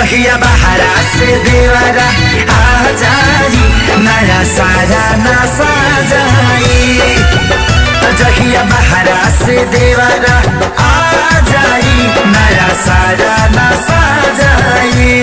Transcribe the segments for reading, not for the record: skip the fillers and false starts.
जहिया बहरा से देवरा आ जाई नया सारा नशा जाई। जहिया बहरा से देवरा आ जाई नया सारा नशा जाई।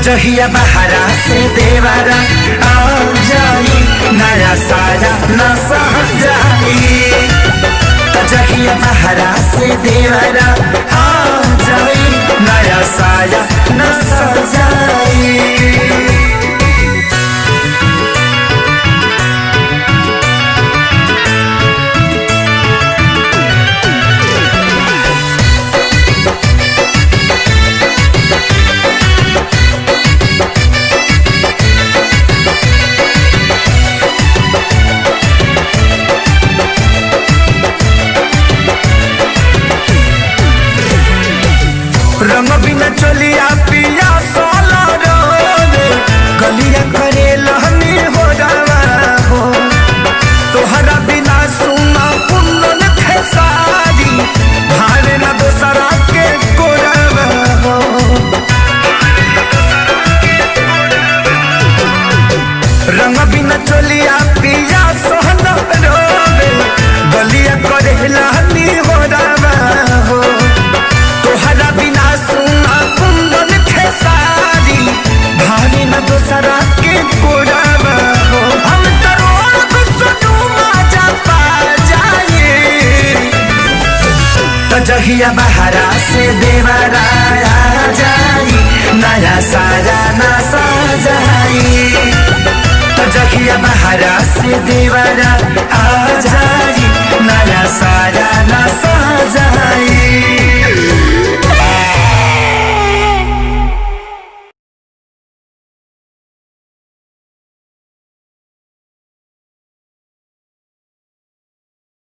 जहिया बहरा से देवरा आ जाई नया सारा नशा जाई। जहिया बहरा से देवरा आ जाई नया सारा नशा जाई। रंग बिना चलिया पिया सोला रे गलिया करे लहनी हो जावा हो। तोहरा बिना सुना कुंदन थे सारी भारे न दोसरा के कोरवा हो। रंग बिना चलिया पिया सोला रे गलिया करे लहनी हो जावा हो। तोहरा बिना सुना कुंदन थे सारी भारी न दोसरा के कोरावा हो। हम तरोड़ सुनू मजा पा जाए। तो जहिया बहरा से देवरा आ जाई नया सारा नशा जाई। तो जहिया बहरा से देवरा